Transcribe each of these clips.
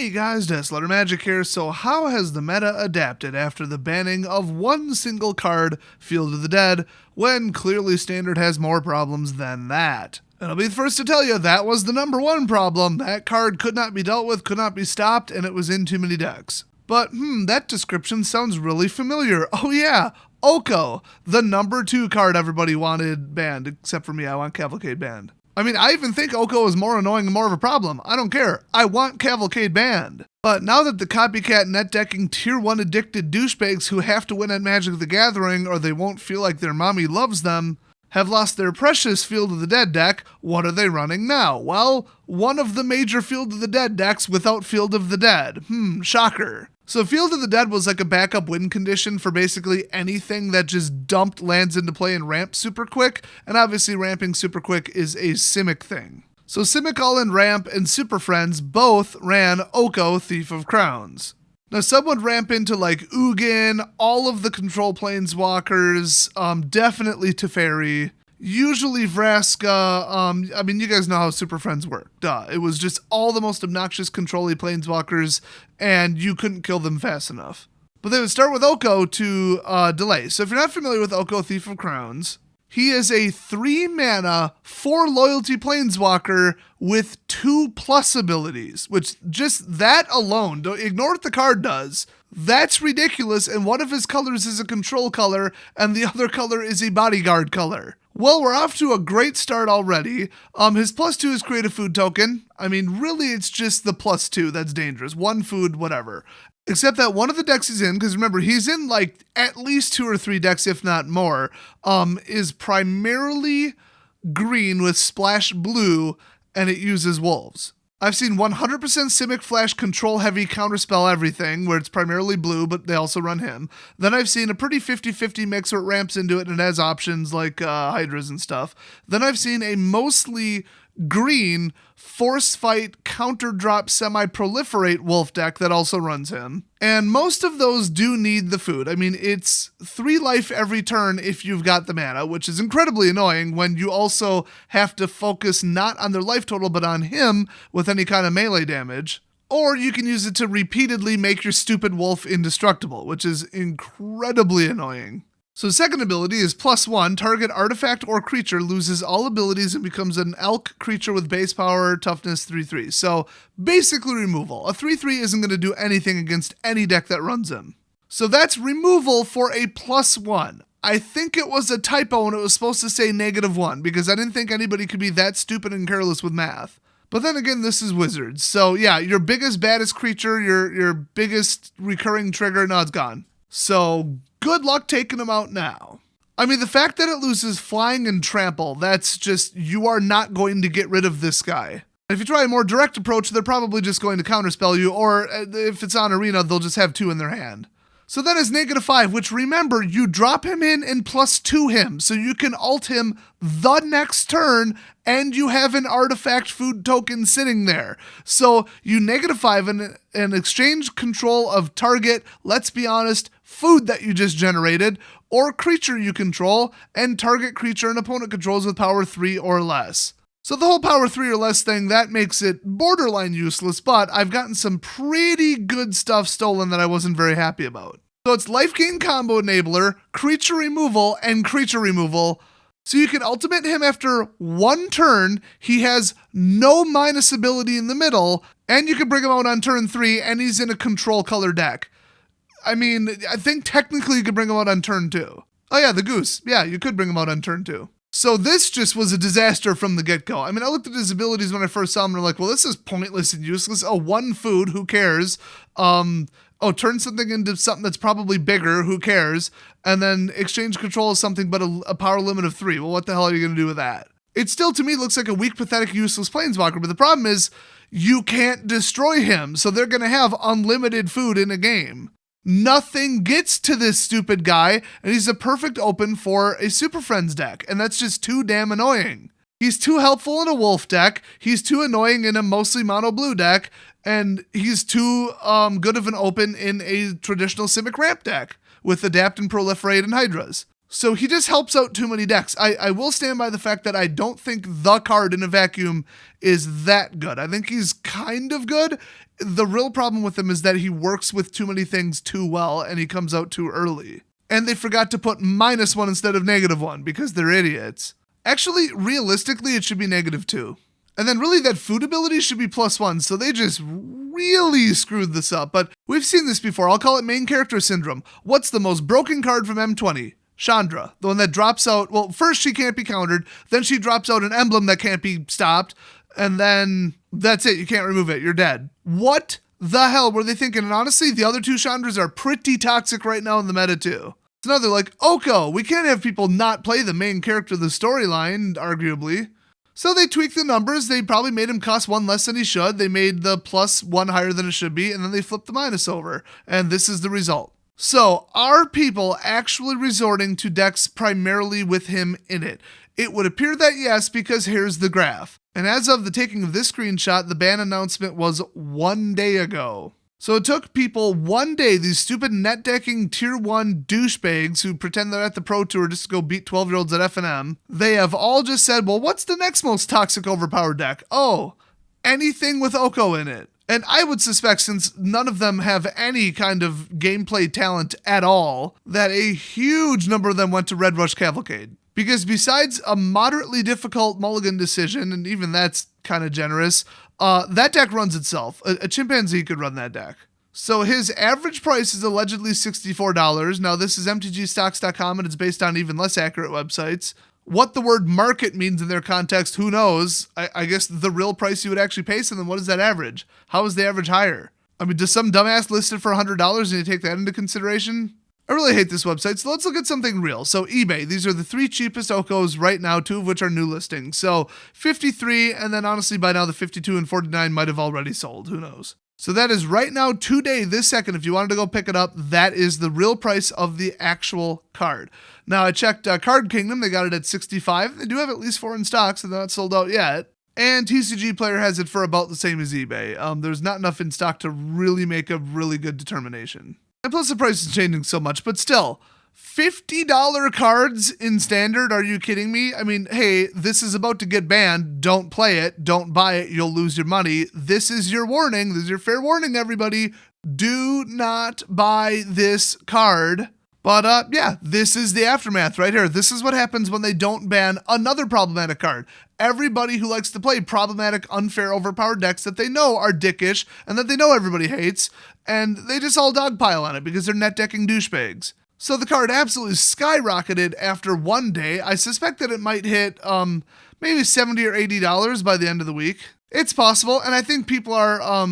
Hey guys, Deathletter Magic here. So how has the meta adapted after the banning of one single card, Field of the Dead, when clearly Standard has more problems than that? And I'll be the first to tell you that was the number one problem. That card could not be dealt with, could not be stopped, and it was in too many decks. But that description sounds really familiar. Oh yeah, Oko, the number 2 card everybody wanted banned, except for me, I want Cavalcade banned. I mean, I even think Oko is more annoying and more of a problem. I don't care. I want Cavalcade banned. But now that the copycat net decking tier 1 addicted douchebags who have to win at Magic the Gathering or they won't feel like their mommy loves them have lost their precious Field of the Dead deck, what are they running now? Well, one of the major Field of the Dead decks without Field of the Dead. Shocker. So Field of the Dead was like a backup win condition for basically anything that just dumped lands into play and ramped super quick, and obviously ramping super quick is a Simic thing. So Simic All-In Ramp and Super Friends both ran Oko Thief of Crowns. Now some would ramp into like Ugin, all of the control planeswalkers, definitely Teferi, usually Vraska. I mean, you guys know how Super Friends work. Duh. It was just all the most obnoxious control-y planeswalkers, and you couldn't kill them fast enough. But they would start with Oko to delay. So if you're not familiar with Oko Thief of Crowns, he is a 3-mana, 4-loyalty planeswalker with 2+ abilities, which just that alone, don't ignore what the card does. That's ridiculous, and one of his colors is a control color, and the other color is a bodyguard color. Well, we're off to a great start already. His +2 is create a food token. I mean, really, it's just the +2 that's dangerous. 1 food, whatever. Except that one of the decks he's in, because remember, he's in like at least 2 or 3 decks, if not more, is primarily green with splash blue, and it uses wolves. I've seen 100% Simic Flash control heavy counterspell everything, where it's primarily blue, but they also run him. Then I've seen a pretty 50-50 mix where it ramps into it and it has options like Hydras and stuff. Then I've seen a mostly green force fight counter drop semi-proliferate wolf deck that also runs him. And most of those do need the food. I mean, it's 3 life every turn if you've got the mana, which is incredibly annoying when you also have to focus not on their life total but on him with any kind of melee damage. Or you can use it to repeatedly make your stupid wolf indestructible, which is incredibly annoying. So second ability is +1, target artifact or creature loses all abilities and becomes an elk creature with base power, toughness 3/3. So basically removal. A 3/3 isn't going to do anything against any deck that runs him. So that's removal for a +1. I think it was a typo and it was supposed to say -1 because I didn't think anybody could be that stupid and careless with math. But then again, this is Wizards. So yeah, your biggest, baddest creature, your biggest recurring trigger, no, it's gone. So good luck taking them out now. I mean, the fact that it loses flying and trample, that's just, you are not going to get rid of this guy. If you try a more direct approach, they're probably just going to counterspell you, or if it's on Arena, they'll just have 2 in their hand. So then is -5, which remember, you drop him in and +2 him, so you can ult him the next turn, and you have an artifact food token sitting there. So you -5 and exchange control of target, let's be honest, food that you just generated, or creature you control, and target creature an opponent controls with power 3 or less. So the whole power 3 or less thing, that makes it borderline useless, but I've gotten some pretty good stuff stolen that I wasn't very happy about. So it's life gain combo enabler, creature removal, and creature removal. So you can ultimate him after 1 turn, he has no minus ability in the middle, and you can bring him out on turn 3, and he's in a control color deck. I mean, I think technically you could bring him out on turn 2. Oh yeah, the goose. Yeah, you could bring him out on turn 2. So this just was a disaster from the get-go. I mean, I looked at his abilities when I first saw him and I'm like, well, this is pointless and useless. Oh, 1 food, who cares? Turn something into something that's probably bigger, who cares? And then exchange control is something but a power limit of 3. Well, what the hell are you going to do with that? It still, to me, looks like a weak, pathetic, useless planeswalker, but the problem is you can't destroy him, so they're going to have unlimited food in a game. Nothing gets to this stupid guy, and he's a perfect open for a Super Friends deck, and that's just too damn annoying. He's too helpful in a wolf deck, he's too annoying in a mostly mono blue deck, and he's too good of an open in a traditional Simic ramp deck with Adapt and Proliferate and Hydras. So he just helps out too many decks. I will stand by the fact that I don't think the card in a vacuum is that good. I think he's kind of good. The real problem with him is that he works with too many things too well and he comes out too early. And they forgot to put -1 instead of -1 because they're idiots. Actually, realistically, it should be -2. And then really that food ability should be +1, so they just really screwed this up. But we've seen this before. I'll call it main character syndrome. What's the most broken card from M20? Chandra, the one that drops out. Well, first she can't be countered, then she drops out an emblem that can't be stopped, and then that's it. You can't remove it. You're dead. What the hell were they thinking? And honestly, the other two Chandras are pretty toxic right now in the meta too. It's another like, Oko, we can't have people not play the main character of the storyline, arguably. So they tweaked the numbers. They probably made him cost 1 less than he should. They made the +1 higher than it should be, and then they flipped the minus over. And this is the result. So are people actually resorting to decks primarily with him in it? It would appear that yes, because here's the graph. And as of the taking of this screenshot, the ban announcement was 1 day ago. So it took people 1 day, these stupid net decking tier 1 douchebags who pretend they're at the Pro Tour just to go beat 12-year-olds at FNM. They have all just said, well, what's the next most toxic overpowered deck? Oh, anything with Oko in it. And I would suspect, since none of them have any kind of gameplay talent at all, that a huge number of them went to Red Rush Cavalcade. Because besides a moderately difficult mulligan decision, and even that's kind of generous, that deck runs itself. A chimpanzee could run that deck. So his average price is allegedly $64. Now this is mtgstocks.com and it's based on even less accurate websites. What the word market means in their context, who knows? I guess the real price you would actually pay, so then what is that average? How is the average higher? I mean, does some dumbass list it for $100 and you take that into consideration? I really hate this website, so let's look at something real. So eBay, these are the 3 cheapest Okos right now, 2 of which are new listings. So 53, and then honestly by now the 52 and 49 might have already sold, who knows? So that is right now, today, this second, if you wanted to go pick it up, that is the real price of the actual card. Now I checked Card Kingdom, they got it at 65. They do have at least 4 in stock, so they're not sold out yet. And TCG Player has it for about the same as eBay. There's not enough in stock to really make a really good determination. And plus the price is changing so much, but still, $50 cards in standard, are you kidding me? I mean, hey, this is about to get banned. Don't play it. Don't buy it. You'll lose your money. This is your warning. This is your fair warning, everybody. Do not buy this card. But yeah, this is the aftermath right here. This is what happens when they don't ban another problematic card. Everybody who likes to play problematic, unfair, overpowered decks that they know are dickish and that they know everybody hates, and they just all dogpile on it because they're net decking douchebags. So the card absolutely skyrocketed after 1 day. I suspect that it might hit maybe $70 or $80 by the end of the week. It's possible, and I think people are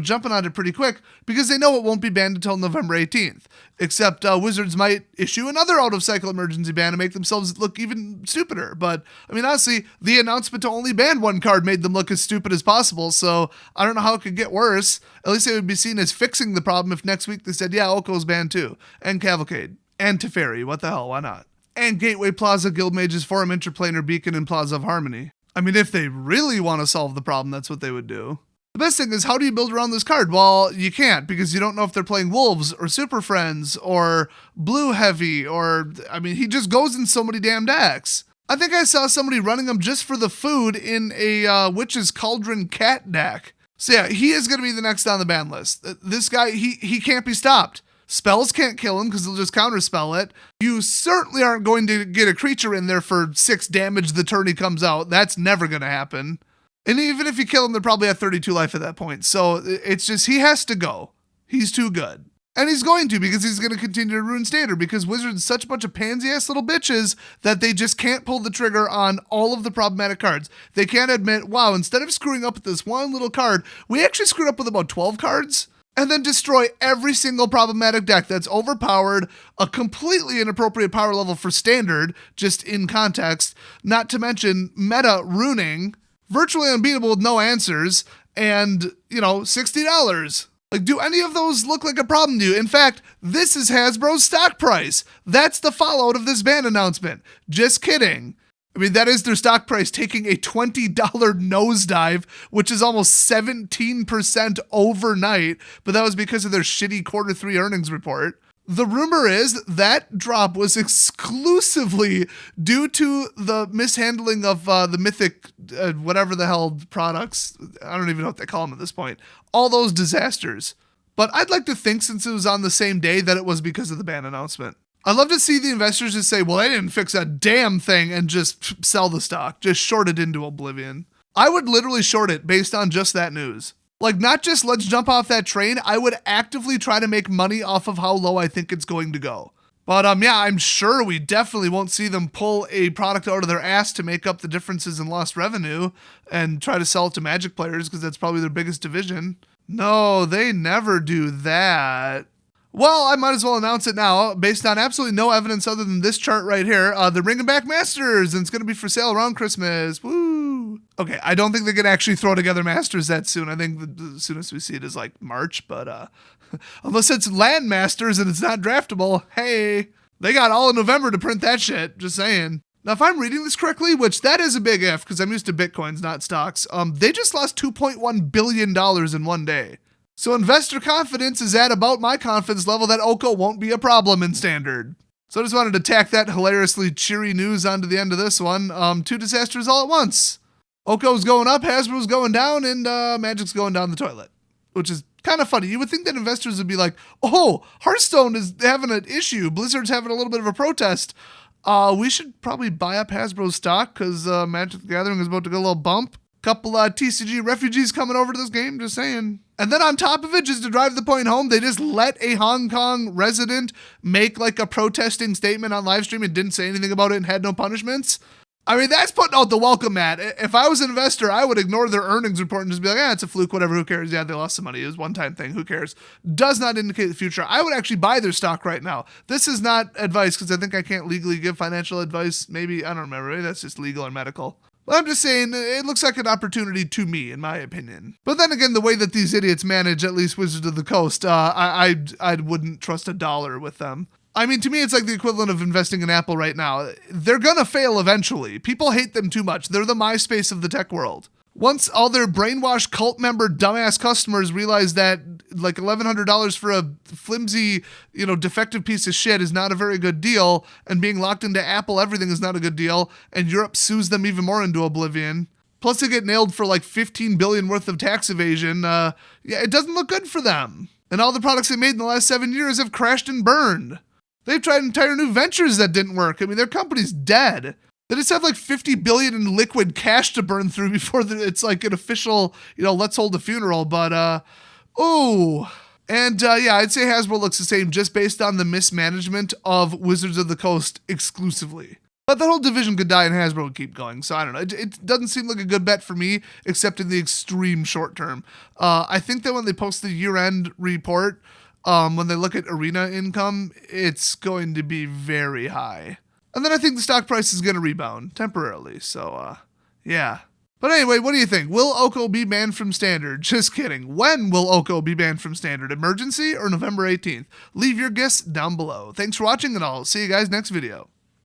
jumping on it pretty quick because they know it won't be banned until November 18th. Except Wizards might issue another out-of-cycle emergency ban and make themselves look even stupider. But, I mean, honestly, the announcement to only ban 1 card made them look as stupid as possible, so I don't know how it could get worse. At least it would be seen as fixing the problem if next week they said, yeah, Oko's banned too, and Cavalcade, and Teferi, what the hell, why not? And Gateway Plaza, Guildmage's Forum, Interplanar, Beacon, and Plaza of Harmony. I mean, if they really want to solve the problem, that's what they would do. The best thing is, how do you build around this card? Well, you can't, because you don't know if they're playing Wolves or Super Friends or Blue Heavy or, I mean, he just goes in so many damn decks. I think I saw somebody running him just for the food in a Witch's Cauldron cat deck. So yeah, he is going to be the next on the ban list. This guy, he can't be stopped. Spells can't kill him because they'll just counterspell it. You certainly aren't going to get a creature in there for 6 damage the turn he comes out. That's never going to happen. And even if you kill him, they're probably at 32 life at that point. So it's just, he has to go. He's too good. And he's going to, because he's going to continue to ruin standard, because Wizards such a bunch of pansy-ass little bitches that they just can't pull the trigger on all of the problematic cards. They can't admit, wow, instead of screwing up with this one little card, we actually screwed up with about 12 cards. And then destroy every single problematic deck that's overpowered, a completely inappropriate power level for standard, just in context, not to mention meta ruining, virtually unbeatable with no answers, and, $60. Like, do any of those look like a problem to you? In fact, this is Hasbro's stock price. That's the fallout of this ban announcement. Just kidding. I mean, that is their stock price taking a $20 nosedive, which is almost 17% overnight, but that was because of their shitty Q3 earnings report. The rumor is that drop was exclusively due to the mishandling of the Mythic, whatever the hell products. I don't even know what they call them at this point. All those disasters. But I'd like to think, since it was on the same day, that it was because of the ban announcement. I'd love to see the investors just say, well, they didn't fix a damn thing, and just sell the stock. Just short it into oblivion. I would literally short it based on just that news. Like, not just let's jump off that train. I would actively try to make money off of how low I think it's going to go. But yeah, I'm sure we definitely won't see them pull a product out of their ass to make up the differences in lost revenue and try to sell it to Magic players, because that's probably their biggest division. No, they never do that. Well, I might as well announce it now, based on absolutely no evidence other than this chart right here. They're bringing back Masters, and it's going to be for sale around Christmas. Woo! Okay, I don't think they can actually throw together Masters that soon. I think the soonest we see it is like March, but unless it's Land Masters and it's not draftable, hey, they got all of November to print that shit, just saying. Now, if I'm reading this correctly, which that is a big if, because I'm used to Bitcoins, not stocks, they just lost $2.1 billion in one day. So investor confidence is at about my confidence level that Oko won't be a problem in Standard. So I just wanted to tack that hilariously cheery news onto the end of this one. Two disasters all at once. Oko's going up, Hasbro's going down, and Magic's going down the toilet. Which is kind of funny. You would think that investors would be like, oh, Hearthstone is having an issue. Blizzard's having a little bit of a protest. We should probably buy up Hasbro's stock because Magic the Gathering is about to get a little bump. Couple TCG refugees coming over to this game, just saying. And then on top of it, just to drive the point home, they just let a Hong Kong resident make like a protesting statement on live stream and didn't say anything about it and had no punishments. I mean, that's putting out the welcome mat. If I was an investor, I would ignore their earnings report and just be like, it's a fluke, whatever, who cares? Yeah, they lost some money. It was a one-time thing. Who cares? Does not indicate the future. I would actually buy their stock right now. This is not advice because I think I can't legally give financial advice. Maybe, I don't remember. Maybe that's just legal or medical. I'm just saying, it looks like an opportunity to me, in my opinion. But then again, the way that these idiots manage, at least Wizards of the Coast, I wouldn't trust a dollar with them. I mean, to me, it's like the equivalent of investing in Apple right now. They're gonna fail eventually. People hate them too much. They're the MySpace of the tech world. Once all their brainwashed cult member dumbass customers realize that like $1,100 for a flimsy, defective piece of shit is not a very good deal, and being locked into Apple everything is not a good deal, and Europe sues them even more into oblivion. Plus they get nailed for like $15 billion worth of tax evasion. It doesn't look good for them. And all the products they made in the last 7 years have crashed and burned. They've tried entire new ventures that didn't work. I mean, their company's dead. They just have like $50 billion in liquid cash to burn through before it's like an official, let's hold a funeral. But, And I'd say Hasbro looks the same just based on the mismanagement of Wizards of the Coast exclusively. But that whole division could die and Hasbro would keep going. So I don't know. It doesn't seem like a good bet for me, except in the extreme short term. I think that when they post the year-end report, when they look at arena income, it's going to be very high. And then I think the stock price is going to rebound temporarily. So, yeah. But anyway, what do you think? Will Oko be banned from Standard? Just kidding. When will Oko be banned from Standard? Emergency or November 18th? Leave your guess down below. Thanks for watching, and I'll see you guys next video.